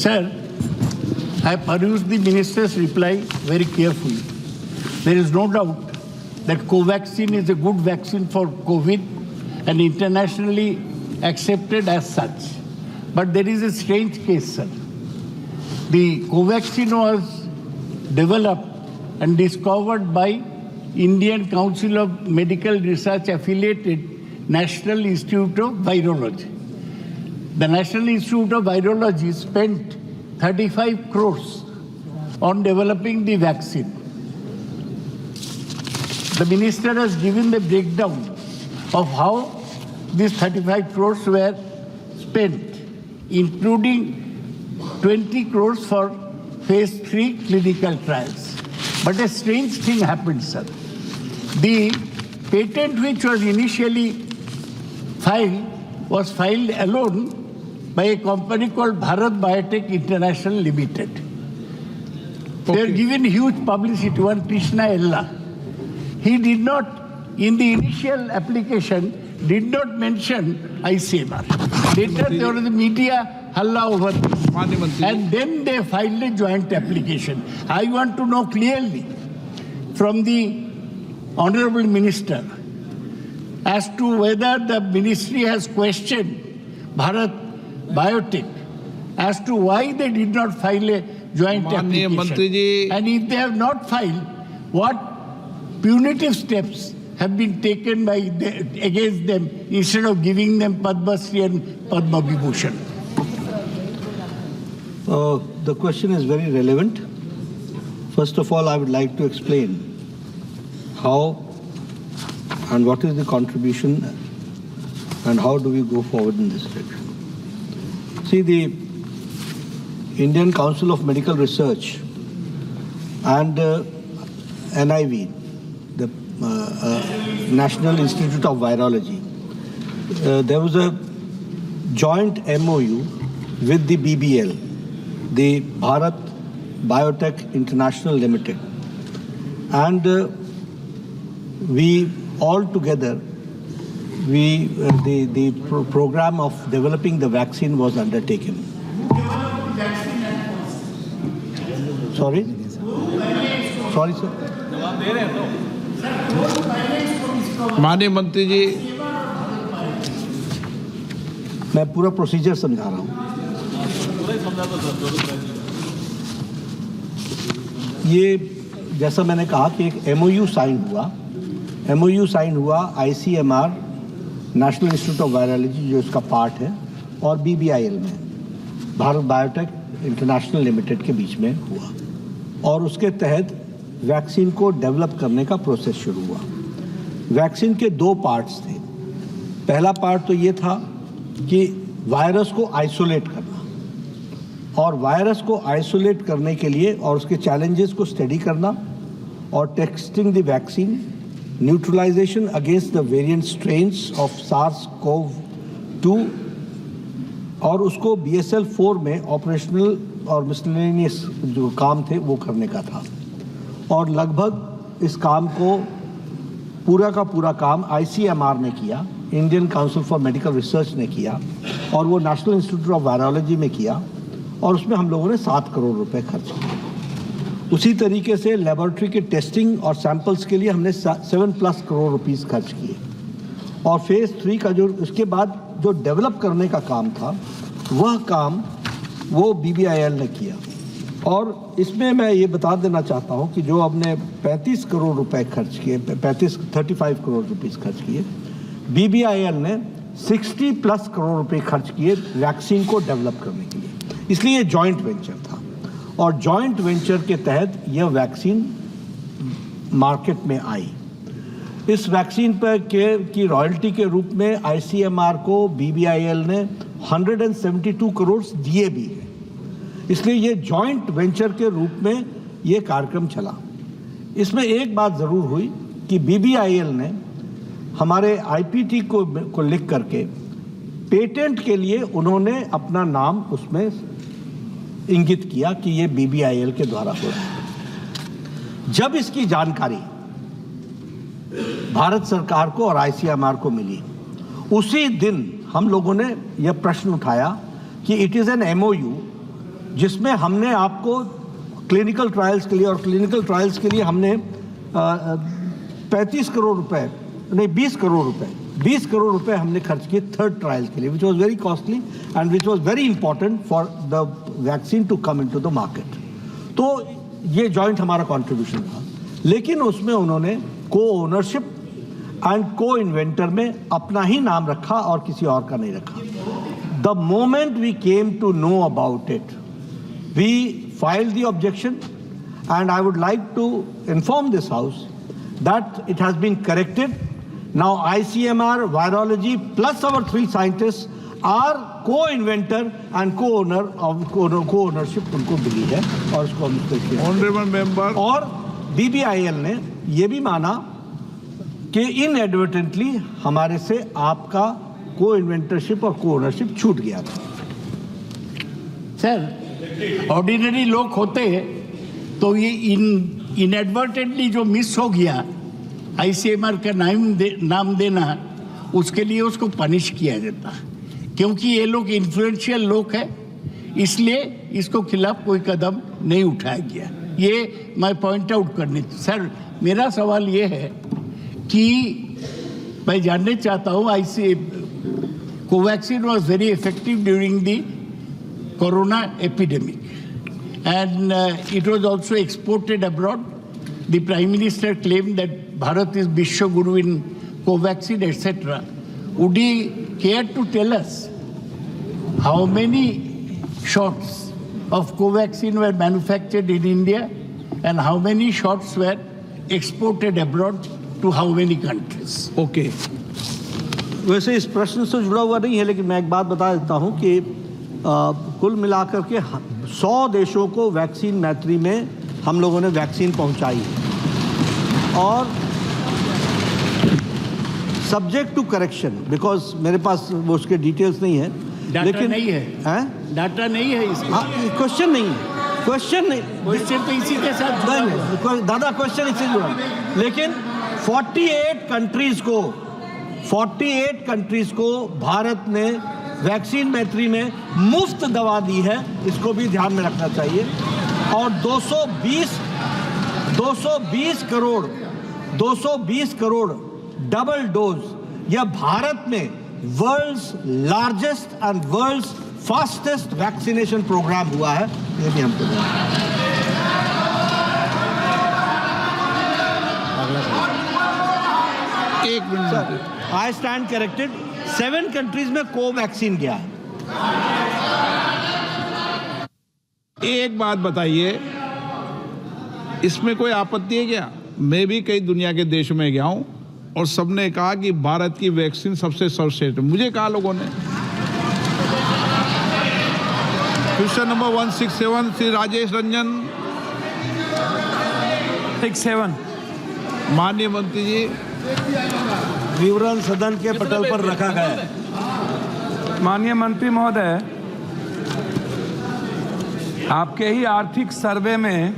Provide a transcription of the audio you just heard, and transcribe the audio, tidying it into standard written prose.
Sir, I perused the minister's reply very carefully. There is no doubt that Covaxin is a good vaccine for COVID and internationally accepted as such. But there is a strange case, sir. The Covaxin was developed and discovered by Indian Council of Medical Research affiliated National Institute of Virology. The National Institute of Virology spent 35 crores on developing the vaccine. The minister has given the breakdown of how these 35 crores were spent, including 20 crores for phase 3 clinical trials. But a strange thing happened, sir. The patent which was initially filed was filed alone by a company called Bharat Biotech International Limited. They are given huge publicity, one Krishna Ella. He did not, in the initial application, did not mention ICMR. Later there was a media halla over this. And then they filed a joint application. I want to know clearly from the Honorable Minister as to whether the ministry has questioned Bharat Biotech as to why they did not file a joint application. And if they have not filed, what punitive steps have been taken by against them instead of giving them Padma Shri and Padma Vibhushan? The question is very relevant. First of all, I would like to explain how and what is the contribution and how do we go forward in this direction. See, the Indian Council of Medical Research and NIV, the National Institute of Virology, there was a joint MOU with the BBL, the Bharat Biotech International Limited, and we all together, the program of developing the vaccine was undertaken. Sorry? Sorry, sir? माननीय मंत्री जी, मैं पूरा procedure समझा रहा हूँ। ये जैसा मैंने कहा कि एक MOU साइन हुआ ICMR, national institute of virology जो इसका पार्ट है, और BBIL में भारत बायोटेक इंटरनेशनल लिमिटेड के बीच में हुआ, और उसके तहत वैक्सीन को डेवलप करने का प्रोसेस शुरू हुआ। वैक्सीन के दो पार्ट्स थे। पहला पार्ट तो ये था कि वायरस को आइसोलेट करना, और वायरस को आइसोलेट करने के लिए और उसके चैलेंजेस को स्टडी करना, और testing the vaccine, neutralisation against the variant strains of SARS-CoV-2, और उसको BSL-4 में ऑपरेशनल और मिसलेनियस जो काम थे वो करने का था। और लगभग इस काम को पूरा का पूरा काम ICMR ने किया, Indian council for medical research ने किया, और वो नेशनल इंस्टीट्यूट ऑफ वायरोलॉजी में किया, और उसमें हम लोगों ने 7 करोड़ रुपए खर्च किए। उसी तरीके से लेबोरेटरी के टेस्टिंग और सैंपल्स के लिए हमने 7+ करोड़ रुपीस खर्च किए, और फेज 3 का जो उसके बाद जो डेवलप करने का काम था वह काम वो BBIL ने किया। और इसमें मैं ये बता देना चाहता हूँ कि जो हमने 35 करोड़ रुपए खर्च किए, 35 करोड़ रुपीस खर्च किए, BBIL ने 60+ करोड़ रुपए खर्च किए वैक्सीन को डेवलप करने के लिए। इसलिए ये जॉइंट वेंचर था, और जॉइंट वेंचर के तहत यह वैक्सीन मार्केट में आई। इस वैक्सीन पर की रॉयल्टी के रूप में ICMR को BBIL ने 172 करोड़ दिए भी हैं। इसलिए ये जॉइंट वेंचर के रूप में ये कार्यक्रम चला। इसमें एक बात ज़रूर हुई कि BBIL ने हमारे IPT को लिख करके पेटेंट के लिए उन्होंने अपना नाम उसमें इंगित किया कि ये BBIL के द्वारा हो रहा है। जब इसकी जानकारी भारत सरकार को और ICMR को मिली, उसी दिन हम लोगों ने यह प्रश्न उठाया कि इट इज़ एन MOU जिसमें हमने आपको क्लिनिकल ट्रायल्स के लिए, और क्लिनिकल ट्रायल्स के लिए हमने 35 करोड़ रुपए, नहीं 20 करोड़ रुपए, 20 करोड़ रुपए हमने खर्च किए थर्ड ट्रायल के लिए, which was very costly and which was very important for the vaccine to come into the market. तो ये जॉइंट हमारा कंट्रीब्यूशन था, लेकिन उसमें उन्होंने को ओनरशिप एंड को इन्वेंटर में अपना ही नाम रखा और किसी और का नहीं रखा। The moment we came to know about it, we filed the objection, and I would like to inform this House that it has been corrected. Now ICMR, virology, plus our 3 scientists are co-inventor and co-owner of co-ownership उनको मिली है और उसको हम honourable member. और BBIL ने ये भी माना कि इनएडवर्टेंटली हमारे से आपका को-इन्वेंटरशिप और को-ओनरशिप छूट गया था। सर, ऑर्डिनरी लोग होते तो ये इनएडवर्टेंटली जो मिस हो गया ICMR का नाम देना, उसके लिए उसको पनिश किया जाता, क्योंकि ये लोग इन्फ्लुएंशियल लोग हैं, इसलिए इसको खिलाफ कोई कदम नहीं उठाया गया। ये मैं पॉइंट आउट करने। सर, मेरा सवाल ये है कि मैं जानना चाहता हूँ, Covaxin was very effective during the Corona epidemic, and it was also exported abroad. The Prime Minister claimed that Bharat is Vishwa Guru in Covaxin, etc. Would he care to tell us how many shots of Covaxin were manufactured in India and how many shots were exported abroad to how many countries? Okay. वैसे इस प्रश्न से जुड़ा हुआ नहीं है, लेकिन मैं एक बात बता देता हूँ कि कुल मिलाकर के 100 देशों को वैक्सीन मैत्री में हम लोगों ने वैक्सीन पहुंचाई है, और सब्जेक्ट टू करेक्शन, बिकॉज मेरे पास वो उसके डिटेल्स नहीं है, लेकिन नहीं है, डाटा नहीं है इसका। क्वेश्चन नहीं है, क्वेश्चन तो इसी के साथ नहीं, दादा क्वेश्चन इससे जुड़ा, लेकिन 48 कंट्रीज को भारत ने वैक्सीन मैत्री में मुफ्त दवा दी है, इसको भी ध्यान में रखना चाहिए। और 220 करोड़ डबल डोज यह भारत में world's largest and world's fastest vaccination programme हुआ है, ये भी हमको एक minute, I stand corrected. 7 countries में कोवैक्सीन गया है। एक बात बताइए, इसमें कोई आपत्ति है क्या? मैं भी कई दुनिया के देशों में गया हूं और सबने कहा कि भारत की वैक्सीन सबसे सर्वश्रेष्ठ है। मुझे कहा लोगों ने। Question number 167 Shri Rajesh Ranjan. 67। माननीय मंत्री जी, विवरण सदन के पटल पर रखा गया है। माननीय मंत्री महोदय, आपके ही आर्थिक सर्वे में